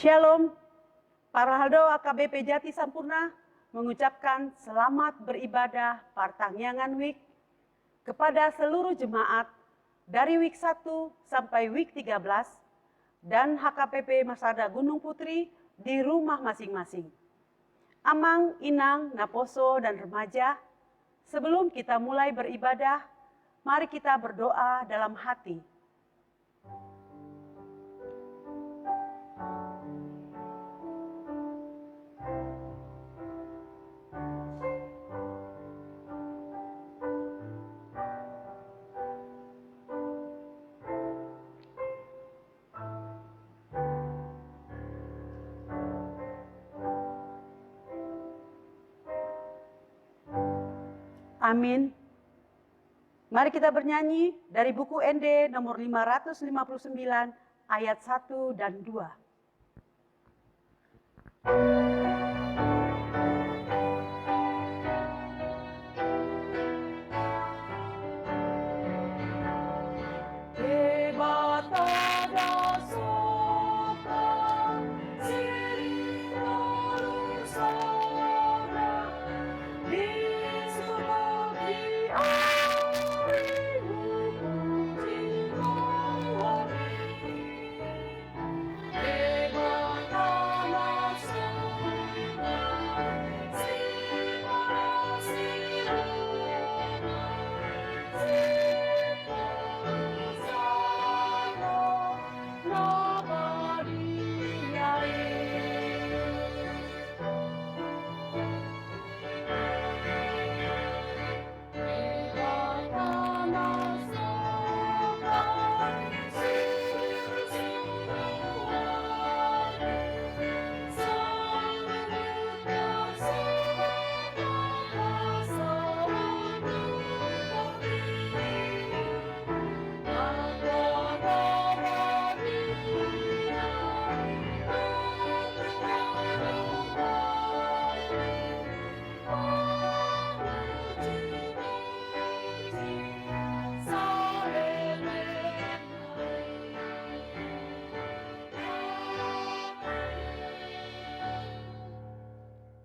Shalom, para Haldo AKBP Jati Sampurna mengucapkan selamat beribadah Partangyangan Week kepada seluruh jemaat dari week 1 sampai week 13 dan HKPP Masada Gunung Putri di rumah masing-masing. Amang, Inang, Naposo, dan remaja, sebelum kita mulai beribadah, mari kita berdoa dalam hati. Amin. Mari kita bernyanyi dari buku ND nomor 559 ayat 1 dan 2.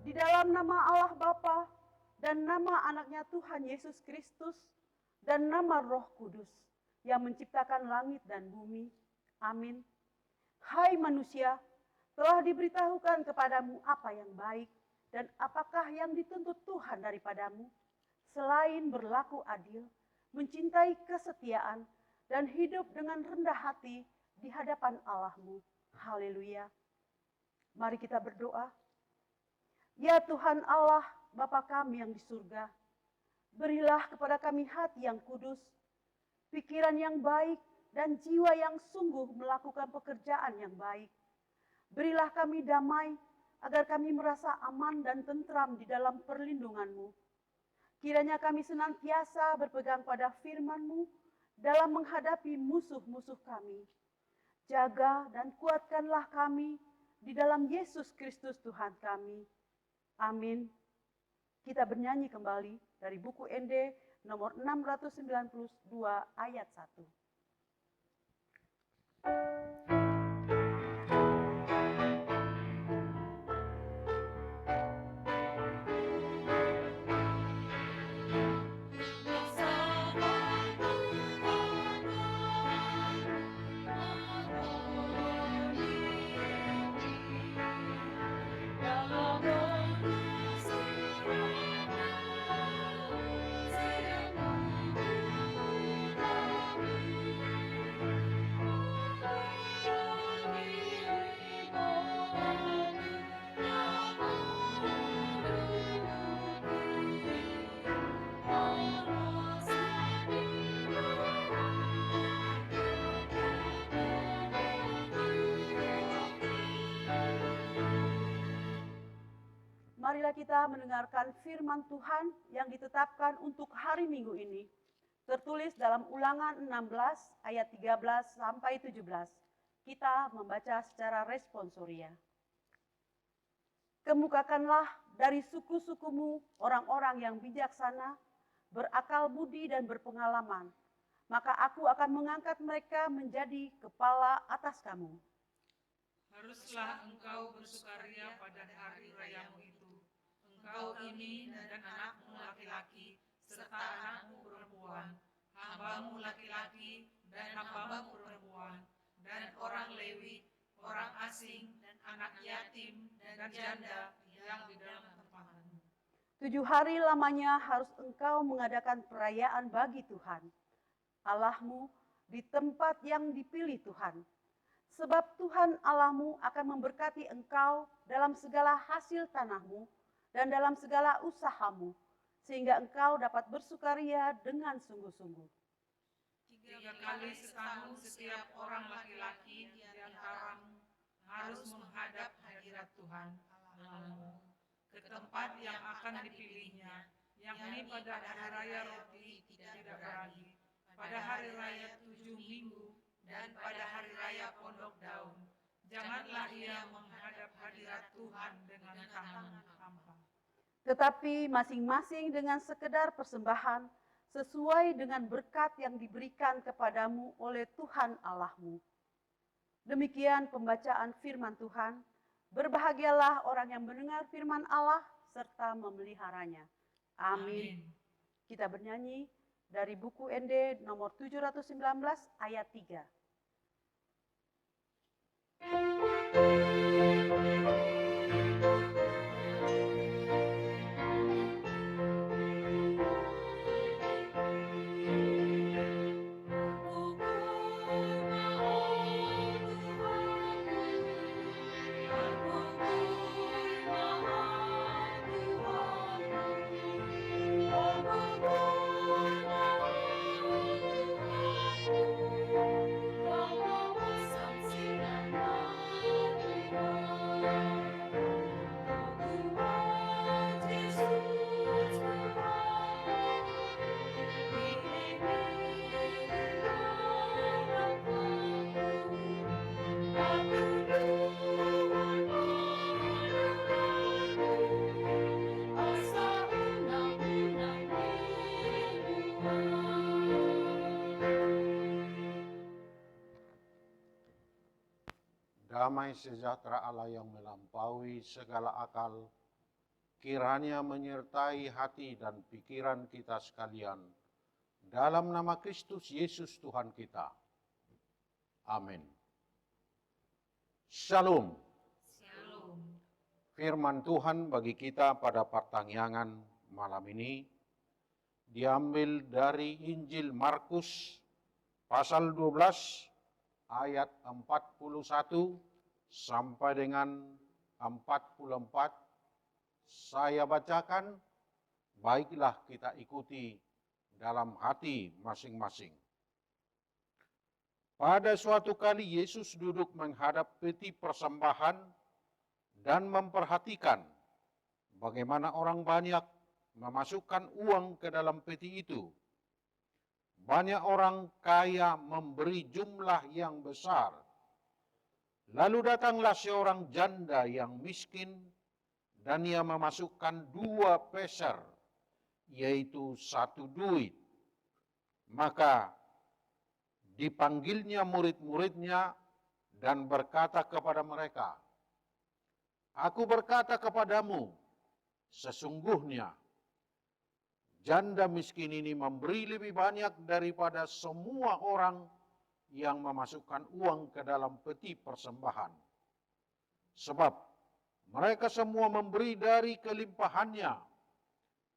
Di dalam nama Allah Bapa dan nama anaknya Tuhan Yesus Kristus dan nama Roh Kudus yang menciptakan langit dan bumi. Amin. Hai manusia, telah diberitahukan kepadamu apa yang baik dan apakah yang dituntut Tuhan daripadamu, selain berlaku adil, mencintai kesetiaan, dan hidup dengan rendah hati di hadapan Allahmu. Haleluya. Mari kita berdoa. Ya Tuhan Allah, Bapa kami yang di surga, berilah kepada kami hati yang kudus, pikiran yang baik, dan jiwa yang sungguh melakukan pekerjaan yang baik. Berilah kami damai, agar kami merasa aman dan tentram di dalam perlindungan-Mu. Kiranya kami senantiasa berpegang pada firman-Mu dalam menghadapi musuh-musuh kami. Jaga dan kuatkanlah kami di dalam Yesus Kristus Tuhan kami. Amin. Kita bernyanyi kembali dari buku ND nomor 692 ayat 1. Marilah kita mendengarkan firman Tuhan yang ditetapkan untuk hari Minggu ini. Tertulis dalam Ulangan 16 ayat 13 sampai 17. Kita membaca secara responsoria. Kemukakanlah dari suku-sukumu orang-orang yang bijaksana, berakal budi dan berpengalaman. Maka aku akan mengangkat mereka menjadi kepala atas kamu. Haruslah engkau bersukaria pada hari rayamu itu, engkau ini dan anakmu laki-laki, serta anakmu perempuan, hambamu laki-laki dan hambamu perempuan, dan orang Lewi, orang asing, dan anak yatim, dan janda yang di dalam tempatmu. 7 hari lamanya harus engkau mengadakan perayaan bagi Tuhan Allahmu di tempat yang dipilih Tuhan. Sebab Tuhan Allahmu akan memberkati engkau dalam segala hasil tanahmu dan dalam segala usahamu, sehingga engkau dapat bersukaria dengan sungguh-sungguh. 3 kali setahun setiap orang laki-laki di antaramu harus menghadap hadirat Tuhan Allahmu ke tempat yang akan dipilihnya, yakni pada hari raya roti tidak beragi, pada hari raya 7 minggu, dan pada hari raya pondok daun. Janganlah ia menghadap hadirat Tuhan dengan tangan hampa. Tetapi masing-masing dengan sekedar persembahan sesuai dengan berkat yang diberikan kepadamu oleh Tuhan Allahmu. Demikian pembacaan firman Tuhan. Berbahagialah orang yang mendengar firman Allah serta memeliharanya. Amin. Kita bernyanyi dari buku ND nomor 719 ayat 3. Damai sejahtera Allah yang melampaui segala akal, kiranya menyertai hati dan pikiran kita sekalian, dalam nama Kristus Yesus Tuhan kita. Amin. Shalom. Shalom. Firman Tuhan bagi kita pada pertanyaan malam ini diambil dari Injil Markus pasal 12 ayat 41 sampai dengan 44. Saya bacakan, baiklah kita ikuti dalam hati masing-masing. Pada suatu kali Yesus duduk menghadap peti persembahan dan memperhatikan bagaimana orang banyak memasukkan uang ke dalam peti itu. Banyak orang kaya memberi jumlah yang besar. Lalu datanglah seorang janda yang miskin dan ia memasukkan 2 peser, yaitu 1 duit. Maka dipanggilnya murid-muridnya dan berkata kepada mereka, "Aku berkata kepadamu, sesungguhnya janda miskin ini memberi lebih banyak daripada semua orang yang memasukkan uang ke dalam peti persembahan. Sebab mereka semua memberi dari kelimpahannya,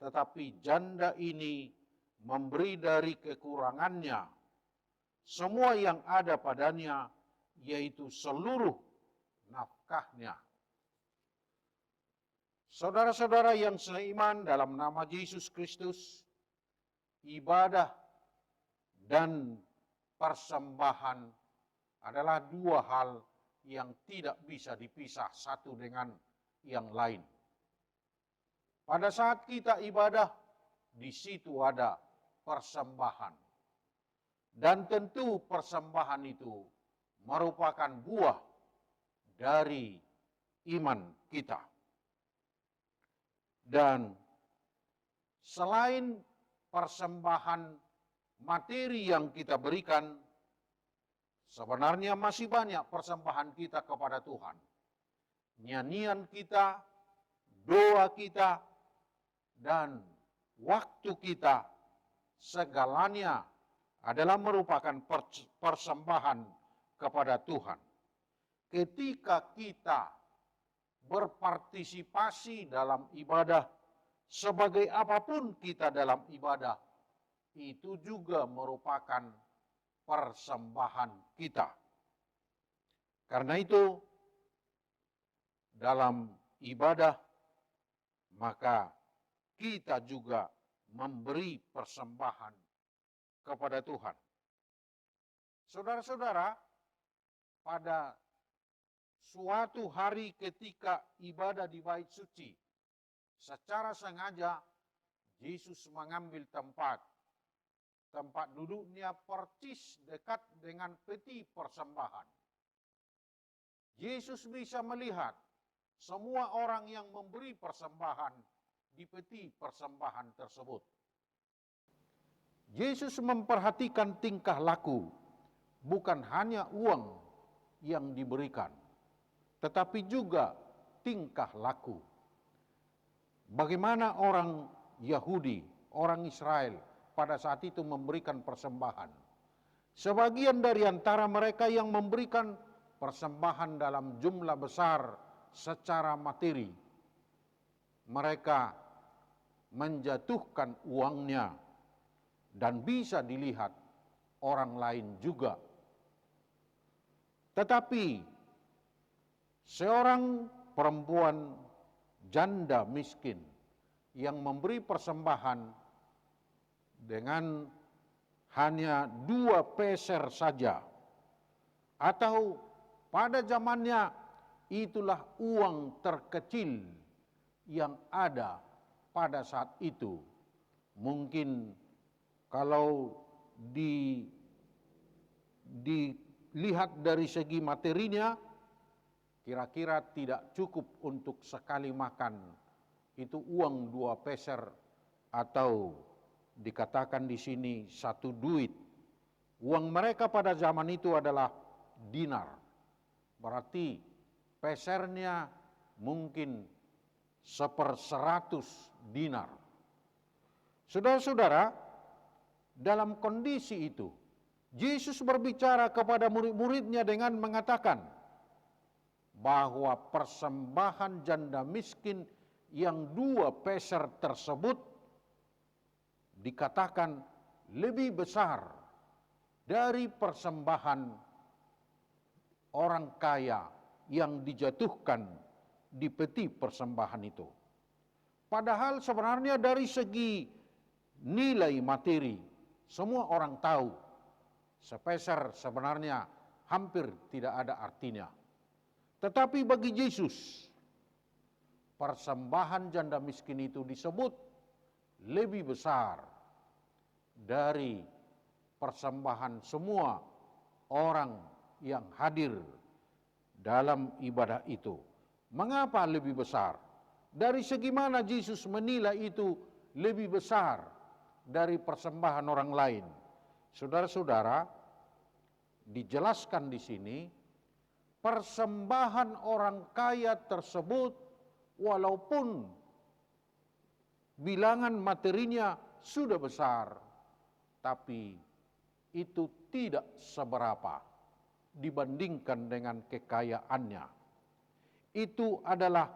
tetapi janda ini memberi dari kekurangannya, semua yang ada padanya, yaitu seluruh nafkahnya." Saudara-saudara yang seiman dalam nama Yesus Kristus, ibadah dan persembahan adalah 2 hal yang tidak bisa dipisah satu dengan yang lain. Pada saat kita ibadah, di situ ada persembahan. Dan tentu persembahan itu merupakan buah dari iman kita. Dan selain persembahan materi yang kita berikan, Sebenarnya masih banyak persembahan kita kepada Tuhan. Nyanyian kita, doa kita, dan waktu kita, segalanya adalah merupakan persembahan kepada Tuhan. Ketika kita berpartisipasi dalam ibadah, sebagai apapun kita dalam ibadah, itu juga merupakan persembahan kita. Karena itu, dalam ibadah, maka kita juga memberi persembahan kepada Tuhan. Saudara-saudara, pada suatu hari ketika ibadah di bait suci, secara sengaja Yesus mengambil tempat duduknya persis dekat dengan peti persembahan. Yesus bisa melihat semua orang yang memberi persembahan di peti persembahan tersebut. Yesus memperhatikan tingkah laku, bukan hanya uang yang diberikan, tetapi juga tingkah laku. Bagaimana orang Yahudi, orang Israel pada saat itu memberikan persembahan. Sebagian dari antara mereka yang memberikan persembahan dalam jumlah besar secara materi, mereka menjatuhkan uangnya dan bisa dilihat orang lain juga. Tetapi seorang perempuan janda miskin yang memberi persembahan dengan hanya 2 peser saja, atau pada zamannya itulah uang terkecil yang ada pada saat itu. Mungkin kalau dilihat dari segi materinya, kira-kira tidak cukup untuk sekali makan. Itu uang 2 peser, atau dikatakan di sini 1 duit. Uang mereka pada zaman itu adalah dinar. Berarti pesernya mungkin 1/100 dinar. Saudara-saudara, dalam kondisi itu, Yesus berbicara kepada murid-muridnya dengan mengatakan bahwa persembahan janda miskin yang 2 peser tersebut dikatakan lebih besar dari persembahan orang kaya yang dijatuhkan di peti persembahan itu. Padahal sebenarnya dari segi nilai materi, semua orang tahu sepeser sebenarnya hampir tidak ada artinya. Tetapi bagi Yesus, persembahan janda miskin itu disebut lebih besar dari persembahan semua orang yang hadir dalam ibadah itu. Mengapa lebih besar? Dari segi mana Yesus menilai itu lebih besar dari persembahan orang lain? Saudara-saudara, dijelaskan di sini, persembahan orang kaya tersebut walaupun bilangan materinya sudah besar, tapi itu tidak seberapa dibandingkan dengan kekayaannya. Itu adalah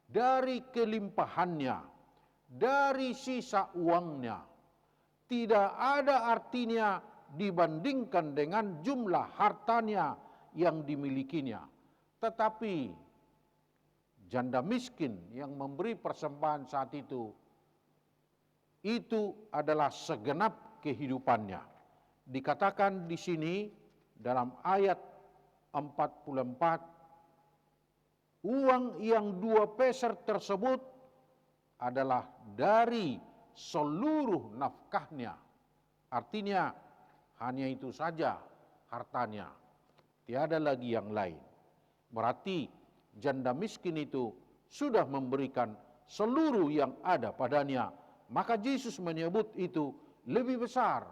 dari kelimpahannya, dari sisa uangnya. Tidak ada artinya dibandingkan dengan jumlah hartanya yang dimilikinya. Tetapi janda miskin yang memberi persembahan saat itu adalah segenap kehidupannya. Dikatakan di sini dalam ayat 44, uang yang 2 peser tersebut adalah dari seluruh nafkahnya. Artinya hanya itu saja hartanya, tiada lagi yang lain. Berarti janda miskin itu sudah memberikan seluruh yang ada padanya. Maka Yesus menyebut itu lebih besar,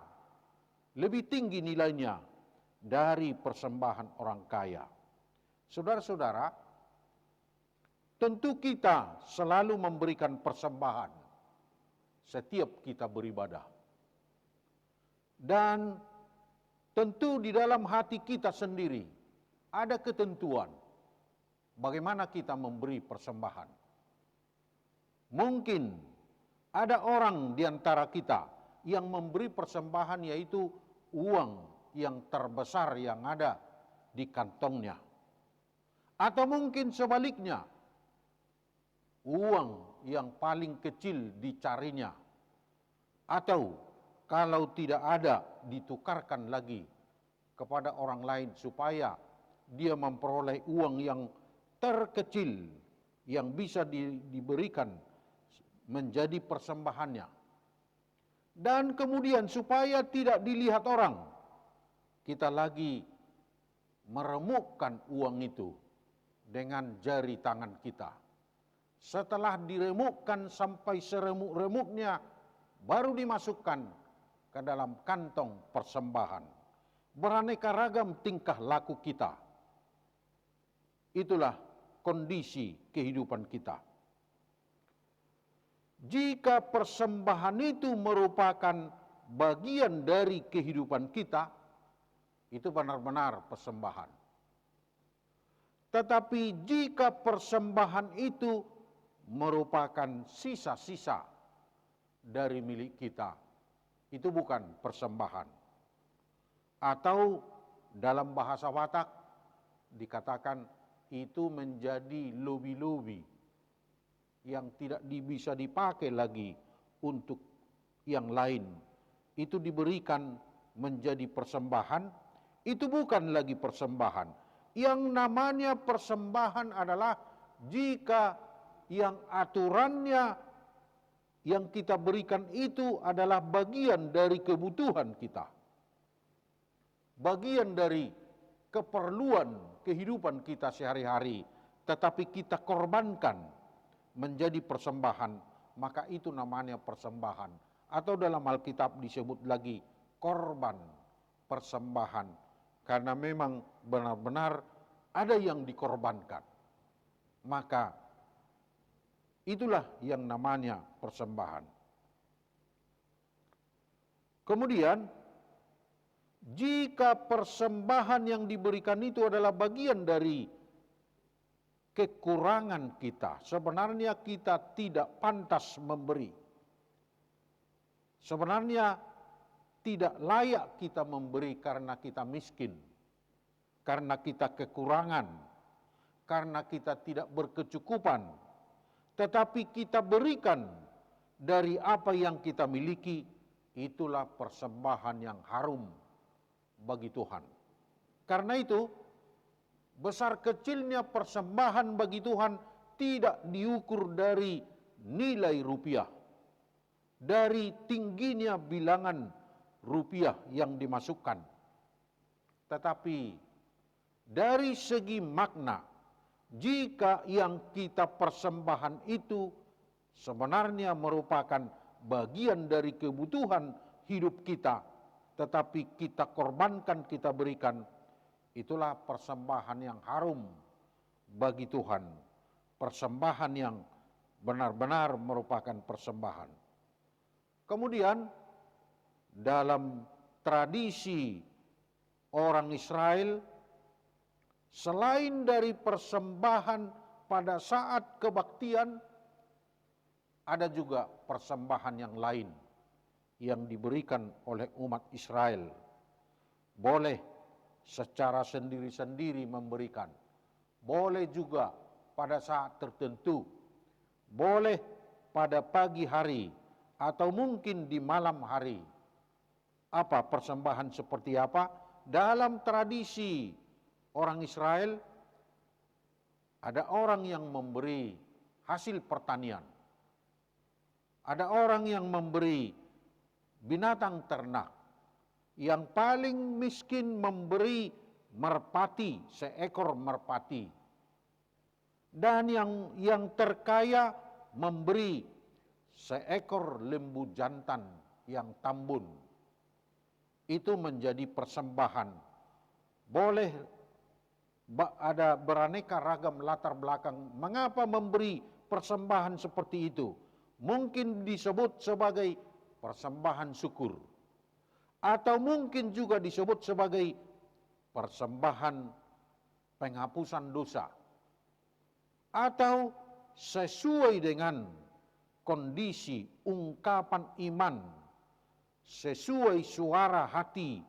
lebih tinggi nilainya dari persembahan orang kaya. Saudara-saudara, tentu kita selalu memberikan persembahan setiap kita beribadah. Dan tentu di dalam hati kita sendiri ada ketentuan bagaimana kita memberi persembahan. Mungkin ada orang di antara kita yang memberi persembahan yaitu uang yang terbesar yang ada di kantongnya. Atau mungkin sebaliknya, uang yang paling kecil dicarinya. Atau kalau tidak ada, ditukarkan lagi kepada orang lain supaya dia memperoleh uang yang terkecil yang bisa diberikan menjadi persembahannya. Dan kemudian supaya tidak dilihat orang, kita lagi meremukkan uang itu dengan jari tangan kita. Setelah diremukkan sampai seremuk-remuknya, baru dimasukkan ke dalam kantong persembahan. Beraneka ragam tingkah laku kita. Itulah kondisi kehidupan kita. Jika persembahan itu merupakan bagian dari kehidupan kita, itu benar-benar persembahan. Tetapi jika persembahan itu merupakan sisa-sisa dari milik kita, itu bukan persembahan. Atau dalam bahasa Batak dikatakan itu menjadi lobi-lobi yang tidak bisa dipakai lagi untuk yang lain. Itu diberikan menjadi persembahan, itu bukan lagi persembahan. Yang namanya persembahan adalah jika yang aturannya yang kita berikan itu adalah bagian dari kebutuhan kita. Bagian dari keperluan kehidupan kita sehari-hari, tetapi kita korbankan menjadi persembahan, maka itu namanya persembahan. Atau dalam Alkitab disebut lagi korban persembahan, karena memang benar-benar ada yang dikorbankan. Maka itulah yang namanya persembahan. Kemudian, jika persembahan yang diberikan itu adalah bagian dari kekurangan kita, sebenarnya kita tidak pantas memberi. Sebenarnya tidak layak kita memberi karena kita miskin, karena kita kekurangan, karena kita tidak berkecukupan. Tetapi kita berikan dari apa yang kita miliki, itulah persembahan yang harum bagi Tuhan. Karena itu, besar kecilnya persembahan bagi Tuhan tidak diukur dari nilai rupiah, dari tingginya bilangan rupiah yang dimasukkan, tetapi dari segi makna, jika yang kita persembahan itu sebenarnya merupakan bagian dari kebutuhan hidup kita, tetapi kita korbankan, kita berikan, itulah persembahan yang harum bagi Tuhan. Persembahan yang benar-benar merupakan persembahan. Kemudian dalam tradisi orang Israel, selain dari persembahan pada saat kebaktian, ada juga persembahan yang lain yang diberikan oleh umat Israel. Boleh secara sendiri-sendiri memberikan, boleh juga pada saat tertentu, boleh pada pagi hari atau mungkin di malam hari. Apa persembahan seperti apa? Dalam tradisi orang Israel, ada orang yang memberi hasil pertanian, ada orang yang memberi binatang ternak. Yang paling miskin memberi merpati, seekor merpati. Dan yang terkaya memberi seekor lembu jantan yang tambun. Itu menjadi persembahan boleh ada beraneka ragam latar belakang mengapa memberi persembahan seperti itu. Mungkin disebut sebagai persembahan syukur, atau mungkin juga disebut sebagai persembahan penghapusan dosa, atau sesuai dengan kondisi ungkapan iman, sesuai suara hati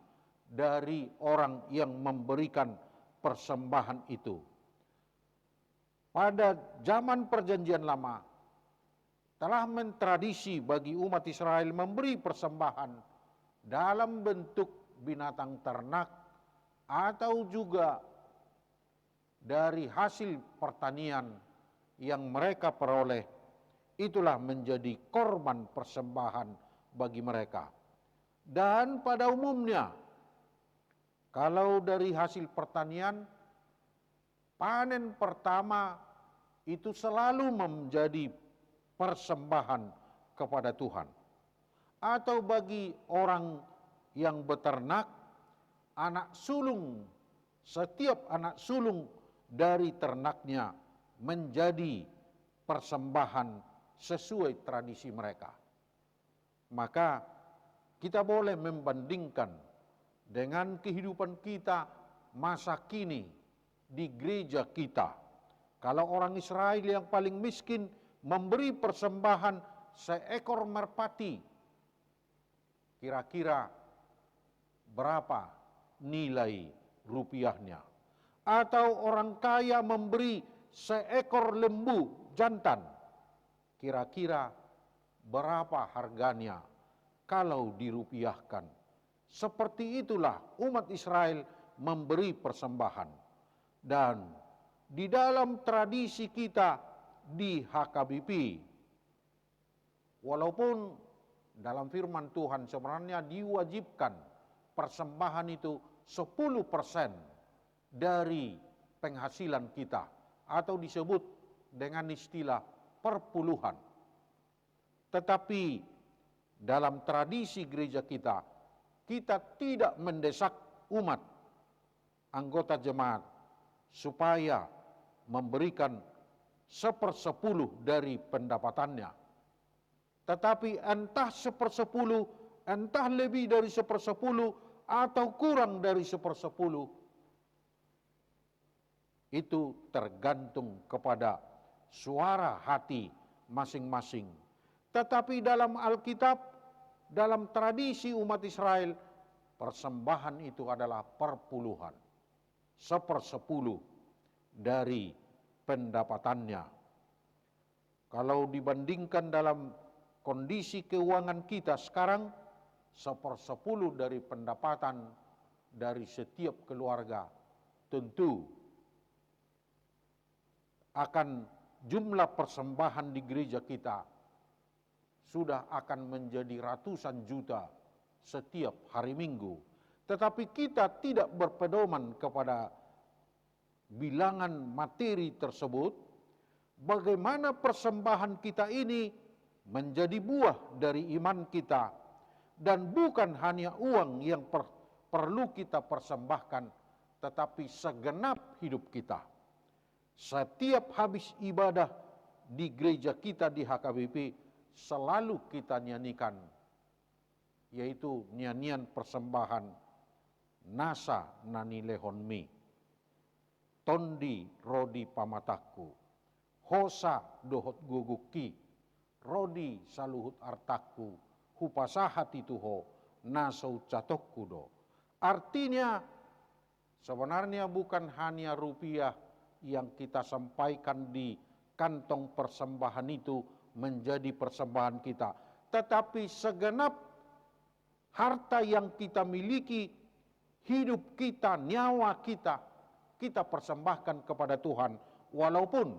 dari orang yang memberikan persembahan itu. Pada zaman Perjanjian Lama telah mentradisi bagi umat Israel memberi persembahan dalam bentuk binatang ternak atau juga dari hasil pertanian yang mereka peroleh. Itulah menjadi korban persembahan bagi mereka. Dan pada umumnya, kalau dari hasil pertanian, panen pertama itu selalu menjadi persembahan kepada Tuhan. Atau bagi orang yang beternak, setiap anak sulung dari ternaknya menjadi persembahan sesuai tradisi mereka. Maka kita boleh membandingkan dengan kehidupan kita masa kini di gereja kita. Kalau orang Israel yang paling miskin memberi persembahan seekor merpati, kira-kira berapa nilai rupiahnya? Atau orang kaya memberi seekor lembu jantan, kira-kira berapa harganya kalau dirupiahkan? Seperti itulah umat Israel memberi persembahan. Dan di dalam tradisi kita di HKBP, walaupun dalam firman Tuhan sebenarnya diwajibkan persembahan itu 10% dari penghasilan kita, atau disebut dengan istilah perpuluhan. Tetapi dalam tradisi gereja kita, kita tidak mendesak umat anggota jemaat supaya memberikan 1/10 dari pendapatannya. Tetapi entah 1/10, entah lebih dari 1/10, atau kurang dari 1/10, itu tergantung kepada suara hati masing-masing. Tetapi dalam Alkitab, dalam tradisi umat Israel, persembahan itu adalah perpuluhan, 1/10 dari pendapatannya. Kalau dibandingkan dalam kondisi keuangan kita sekarang, 1/10 dari pendapatan dari setiap keluarga tentu akan jumlah persembahan di gereja kita sudah akan menjadi ratusan juta setiap hari Minggu. Tetapi kita tidak berpedoman kepada bilangan materi tersebut. Bagaimana persembahan kita ini menjadi buah dari iman kita, dan bukan hanya uang yang perlu kita persembahkan, tetapi segenap hidup kita. Setiap habis ibadah di gereja kita di HKBP selalu kita nyanyikan, yaitu nyanyian persembahan Nasa Nani Lehonmi, Tondi Rodi Pamataku, Hosa Dohot Guguki, Rodi Saluhut Artaku, Hupasahati Tuho, Nasau Catokudo. Artinya sebenarnya bukan hanya rupiah yang kita sampaikan di kantong persembahan itu menjadi persembahan kita, tetapi segenap harta yang kita miliki, hidup kita, nyawa kita, kita persembahkan kepada Tuhan, walaupun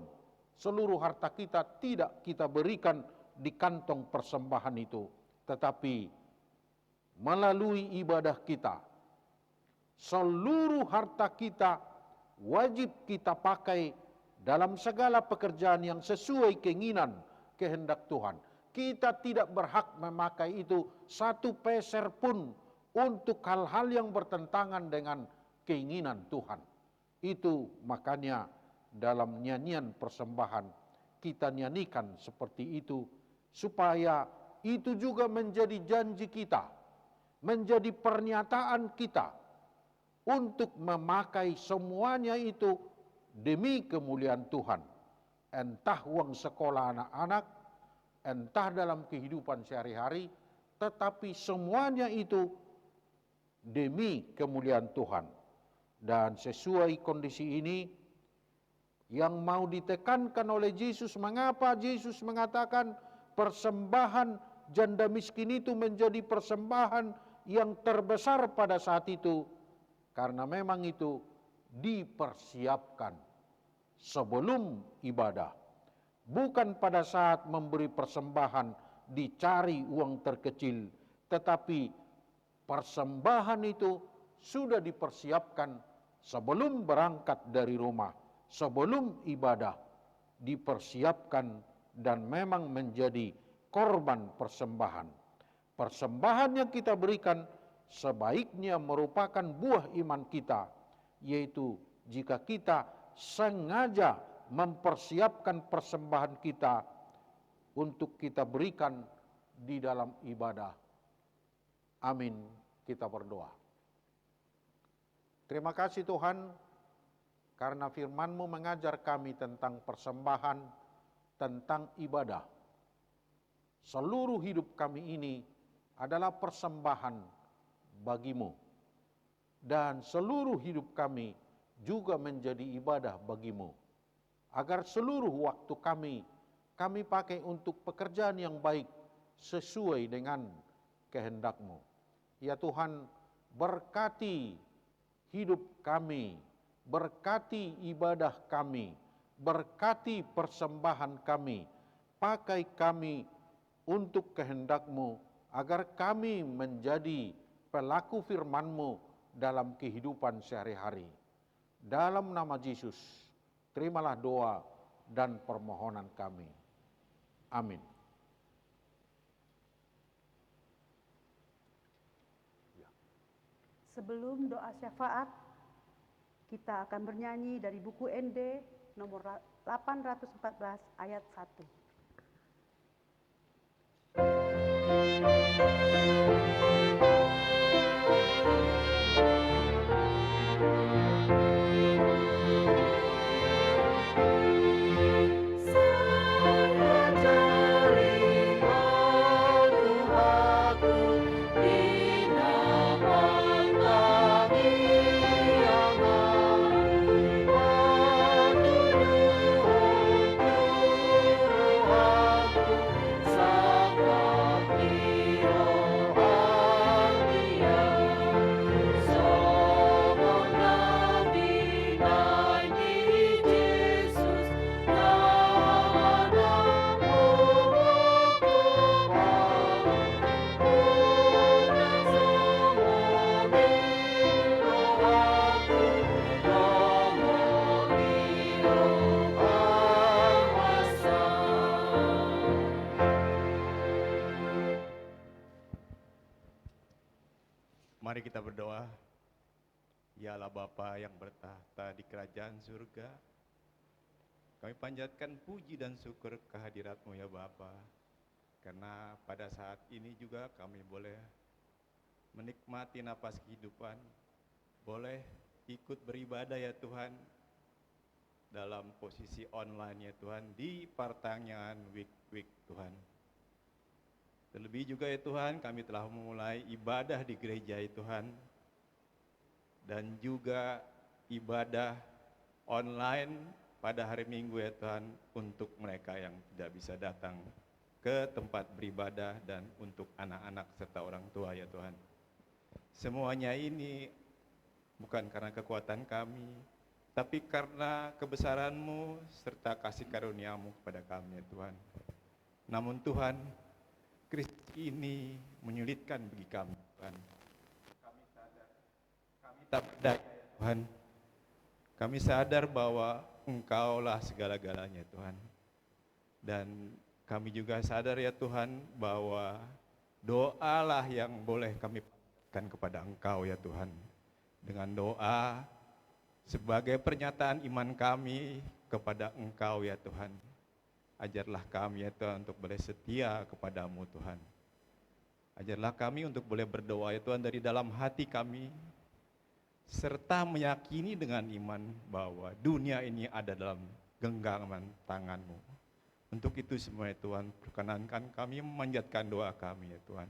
seluruh harta kita tidak kita berikan di kantong persembahan itu, tetapi melalui ibadah kita, seluruh harta kita wajib kita pakai dalam segala pekerjaan yang sesuai keinginan kehendak Tuhan. Kita tidak berhak memakai itu 1 peser pun untuk hal-hal yang bertentangan dengan keinginan Tuhan. Itu makanya dalam nyanyian persembahan kita nyanyikan seperti itu, supaya itu juga menjadi janji kita, menjadi pernyataan kita untuk memakai semuanya itu demi kemuliaan Tuhan. Entah uang sekolah anak-anak, entah dalam kehidupan sehari-hari, tetapi semuanya itu demi kemuliaan Tuhan. Dan sesuai kondisi ini, yang mau ditekankan oleh Yesus, mengapa Yesus mengatakan persembahan janda miskin itu menjadi persembahan yang terbesar pada saat itu? Karena memang itu dipersiapkan sebelum ibadah. Bukan pada saat memberi persembahan dicari uang terkecil, tetapi persembahan itu sudah dipersiapkan sebelum berangkat dari rumah, sebelum ibadah dipersiapkan dan memang menjadi korban persembahan. Persembahan yang kita berikan sebaiknya merupakan buah iman kita, yaitu jika kita sengaja mempersiapkan persembahan kita untuk kita berikan di dalam ibadah. Amin. Kita berdoa. Terima kasih Tuhan, karena firman-Mu mengajar kami tentang persembahan, tentang ibadah. Seluruh hidup kami ini adalah persembahan bagimu, dan seluruh hidup kami juga menjadi ibadah bagimu, agar seluruh waktu kami pakai untuk pekerjaan yang baik sesuai dengan kehendak-Mu. Ya Tuhan, berkati hidup kami, berkati ibadah kami, berkati persembahan kami, pakai kami untuk kehendak-Mu, agar kami menjadi pelaku firman-Mu dalam kehidupan sehari-hari. Dalam nama Yesus, terimalah doa dan permohonan kami. Amin. Sebelum doa syafaat, kita akan bernyanyi dari buku ND nomor 814 ayat 1. Mari kita berdoa. Ya Allah Bapa yang bertahta di kerajaan surga, kami panjatkan puji dan syukur kehadirat-Mu ya Bapa. Karena pada saat ini juga kami boleh menikmati napas kehidupan, boleh ikut beribadah ya Tuhan, dalam posisi online ya Tuhan, di pertengahan week Tuhan. Terlebih juga ya Tuhan, kami telah memulai ibadah di gereja ya Tuhan, dan juga ibadah online pada hari Minggu ya Tuhan, untuk mereka yang tidak bisa datang ke tempat beribadah, dan untuk anak-anak serta orang tua ya Tuhan. Semuanya ini bukan karena kekuatan kami, tapi karena kebesaran-Mu serta kasih karunia-Mu kepada kami ya Tuhan. Namun Tuhan, Kristus ini menyulitkan bagi kami Tuhan. Kami sadar, kami tak berdaya Tuhan. Kami sadar bahwa Engkau-lah segala-galanya Tuhan. Dan kami juga sadar ya Tuhan, bahwa doalah yang boleh kami panjatkan kepada Engkau ya Tuhan. dengan doa sebagai pernyataan iman kami kepada Engkau ya Tuhan. Ajarlah kami ya Tuhan untuk boleh setia kepadamu Tuhan. Ajarlah kami untuk boleh berdoa ya Tuhan dari dalam hati kami, serta meyakini dengan iman bahwa dunia ini ada dalam genggaman tangan-Mu. Untuk itu semua ya Tuhan, perkenankan kami memanjatkan doa kami ya Tuhan.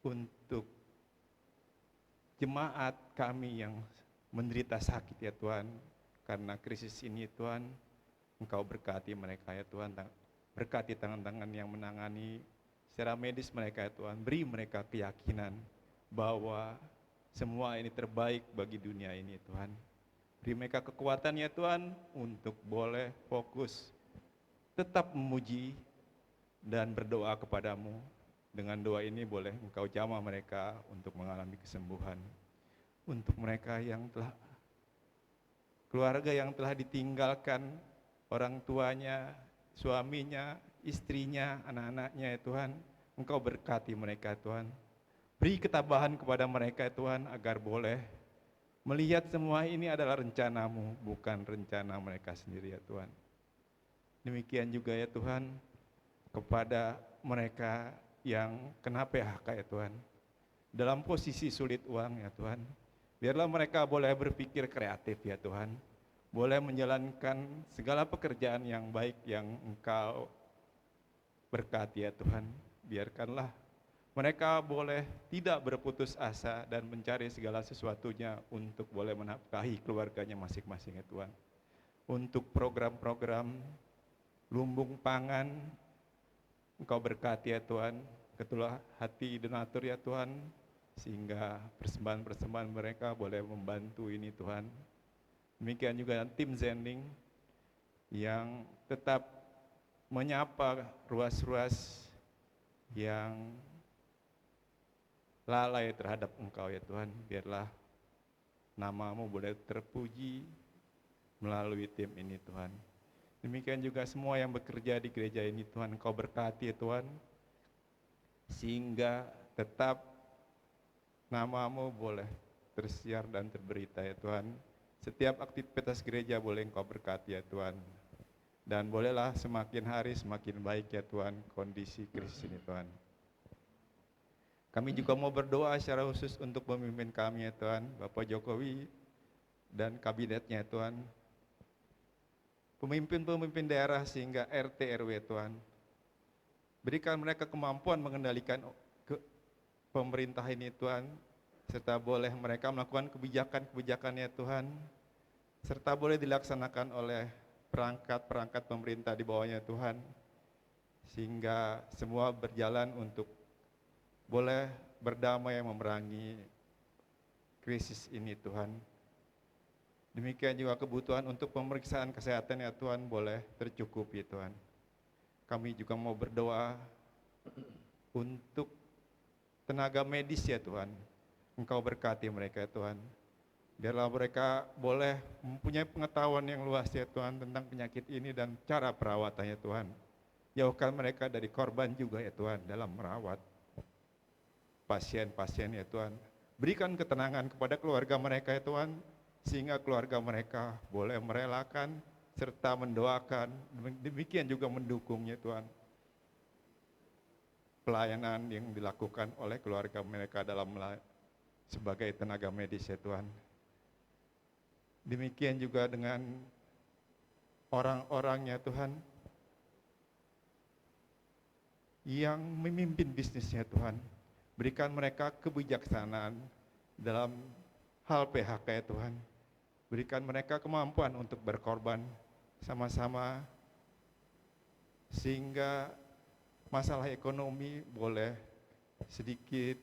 Untuk jemaat kami yang menderita sakit ya Tuhan, karena krisis ini Tuhan, Engkau berkati mereka ya Tuhan, berkati tangan-tangan yang menangani secara medis mereka ya Tuhan, beri mereka keyakinan bahwa semua ini terbaik bagi dunia ini Tuhan. Beri mereka kekuatan ya Tuhan untuk boleh fokus, tetap memuji dan berdoa kepadamu. Dengan doa ini boleh Engkau jamah mereka untuk mengalami kesembuhan. Untuk mereka yang telah, keluarga yang telah ditinggalkan orang tuanya, suaminya, istrinya, anak-anaknya ya Tuhan, Engkau berkati mereka Tuhan. Beri ketabahan kepada mereka ya Tuhan agar boleh melihat semua ini adalah rencana-Mu, bukan rencana mereka sendiri ya Tuhan. Demikian juga ya Tuhan kepada mereka yang kena PHK ya Tuhan, dalam posisi sulit uang ya Tuhan, biarlah mereka boleh berpikir kreatif ya Tuhan, boleh menjalankan segala pekerjaan yang baik yang Engkau berkati ya Tuhan. Biarkanlah mereka boleh tidak berputus asa dan mencari segala sesuatunya untuk boleh menafkahi keluarganya masing-masing ya Tuhan. Untuk program-program lumbung pangan, Engkau berkati ya Tuhan, ketulah hati donatur ya Tuhan, sehingga persembahan-persembahan mereka boleh membantu ini Tuhan. Demikian juga tim Zending yang tetap menyapa ruas-ruas yang lalai terhadap Engkau ya Tuhan. Biarlah nama-Mu boleh terpuji melalui tim ini Tuhan. Demikian juga semua yang bekerja di gereja ini Tuhan, Engkau berkati ya Tuhan, sehingga tetap nama-Mu boleh tersiar dan terberita ya Tuhan. Setiap aktivitas gereja boleh Engkau berkati ya Tuhan. Dan bolehlah semakin hari semakin baik ya Tuhan kondisi krisis ini Tuhan. Kami juga mau berdoa secara khusus untuk pemimpin kami ya Tuhan, Bapak Jokowi dan kabinetnya ya Tuhan. Pemimpin-pemimpin daerah sehingga RT RW Tuhan. Berikan mereka kemampuan mengendalikan pemerintah ini Tuhan, serta boleh mereka melakukan kebijakan-kebijakannya Tuhan, serta boleh dilaksanakan oleh perangkat-perangkat pemerintah di bawahnya Tuhan, sehingga semua berjalan untuk boleh berdamai memerangi krisis ini Tuhan. Demikian juga kebutuhan untuk pemeriksaan kesehatan ya Tuhan boleh tercukupi Tuhan. Kami juga mau berdoa untuk tenaga medis ya Tuhan. Engkau berkati mereka ya Tuhan. Biarlah mereka boleh mempunyai pengetahuan yang luas ya Tuhan tentang penyakit ini dan cara perawatannya Tuhan. Jauhkan mereka dari korban juga ya Tuhan dalam merawat pasien-pasien ya Tuhan. Berikan ketenangan kepada keluarga mereka ya Tuhan, sehingga keluarga mereka boleh merelakan serta mendoakan, demikian juga mendukungnya Tuhan. Pelayanan yang dilakukan oleh keluarga mereka dalam sebagai tenaga medis ya Tuhan. Demikian juga dengan orang-orangnya Tuhan yang memimpin bisnisnya Tuhan. Berikan mereka kebijaksanaan dalam hal PHK ya Tuhan. Berikan mereka kemampuan untuk berkorban sama-sama, sehingga masalah ekonomi boleh sedikit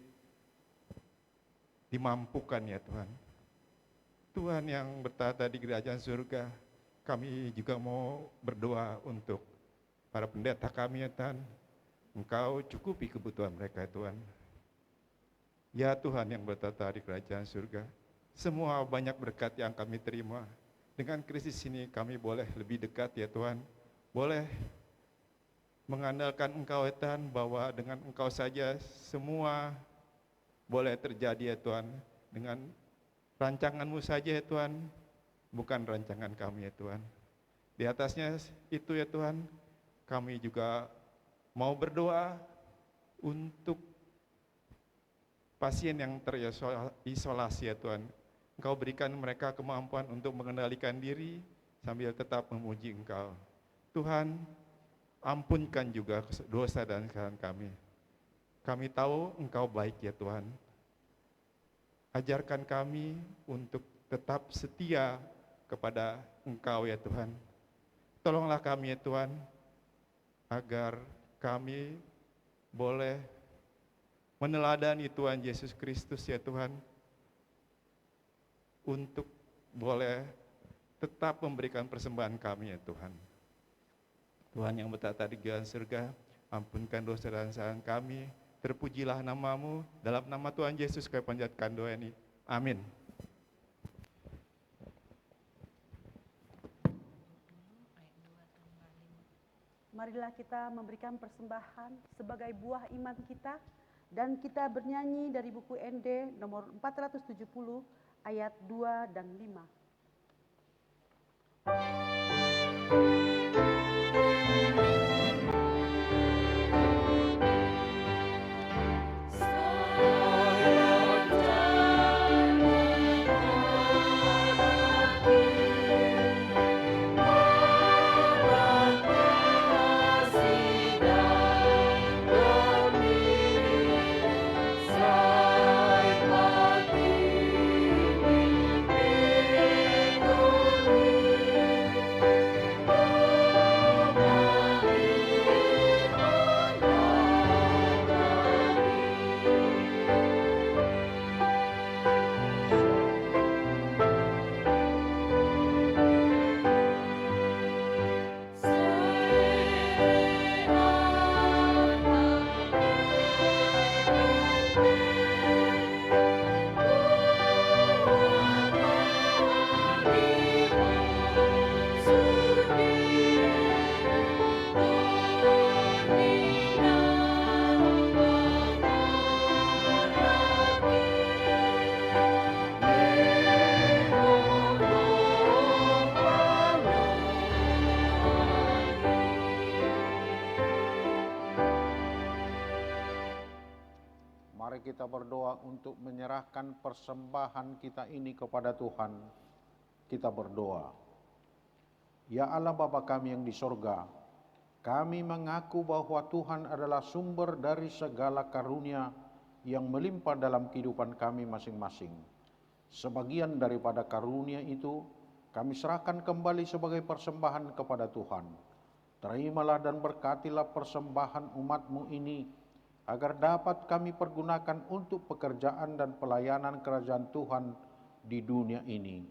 dimampukan ya Tuhan. Tuhan yang bertata di kerajaan surga, kami juga mau berdoa untuk para pendeta kami ya Tuhan. Engkau cukupi kebutuhan mereka ya Tuhan. Ya Tuhan yang bertata di kerajaan surga, semua banyak berkat yang kami terima. Dengan krisis ini kami boleh lebih dekat ya Tuhan. Boleh mengandalkan Engkau ya Tuhan, bahwa dengan Engkau saja semua boleh terjadi ya Tuhan. dengan rancangan-Mu saja ya Tuhan, bukan rancangan kami ya Tuhan. Di atasnya itu ya Tuhan, kami juga mau berdoa untuk pasien yang terisolasi ya Tuhan. Engkau berikan mereka kemampuan untuk mengendalikan diri sambil tetap memuji Engkau. Tuhan, ampunkan juga dosa dan kesalahan kami. Kami tahu Engkau baik ya Tuhan. Ajarkan kami untuk tetap setia kepada Engkau ya Tuhan. Tolonglah kami ya Tuhan, agar kami boleh meneladani Tuhan Yesus Kristus ya Tuhan, untuk boleh tetap memberikan persembahan kami ya Tuhan. Tuhan yang bertata di surga, ampunkan dosa dan kesalahan kami. Terpujilah nama-Mu, dalam nama Tuhan Yesus kami panjatkan doa ini. Amin. Marilah kita memberikan persembahan sebagai buah iman kita, dan kita bernyanyi dari buku ND nomor 470 ayat 2 dan 5. Mari kita berdoa untuk menyerahkan persembahan kita ini kepada Tuhan. Kita berdoa. Ya Allah Bapa kami yang di sorga, kami mengaku bahwa Tuhan adalah sumber dari segala karunia yang melimpah dalam kehidupan kami masing-masing. Sebagian daripada karunia itu kami serahkan kembali sebagai persembahan kepada Tuhan. Terimalah dan berkatilah persembahan umat-Mu ini, agar dapat kami pergunakan untuk pekerjaan dan pelayanan kerajaan Tuhan di dunia ini.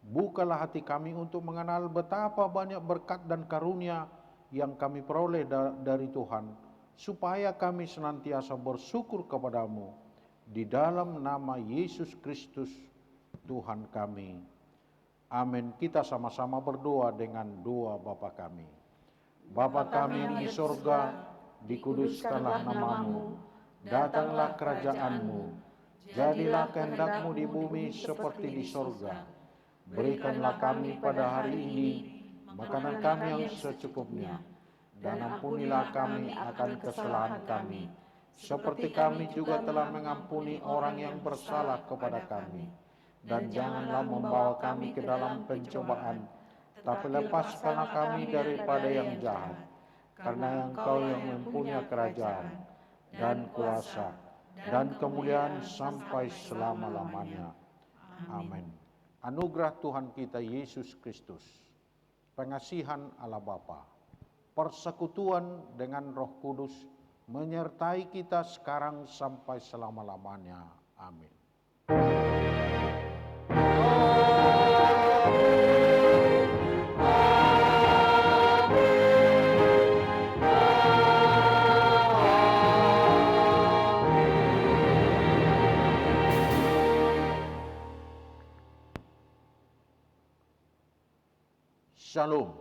Bukalah hati kami untuk mengenal betapa banyak berkat dan karunia yang kami peroleh dari Tuhan, supaya kami senantiasa bersyukur kepadamu. Di dalam nama Yesus Kristus, Tuhan kami. Amin. Kita sama-sama berdoa dengan doa Bapa kami. Bapa kami yang di sorga, dikuduskanlah nama-Mu, datanglah kerajaan-Mu, jadilah kehendak-Mu di bumi seperti di sorga. Berikanlah kami pada hari ini makanan kami yang secukupnya, dan ampunilah kami akan kesalahan kami, seperti kami juga telah mengampuni orang yang bersalah kepada kami. Dan janganlah membawa kami ke dalam pencobaan, tapi lepaskanlah kami daripada yang jahat. Karena Engkau yang mempunyai kerajaan, dan kuasa, dan kemuliaan sampai selama-lamanya. Amin. Anugerah Tuhan kita Yesus Kristus, pengasihan Allah Bapa, persekutuan dengan Roh Kudus, menyertai kita sekarang sampai selama-lamanya. Amin. Shalom.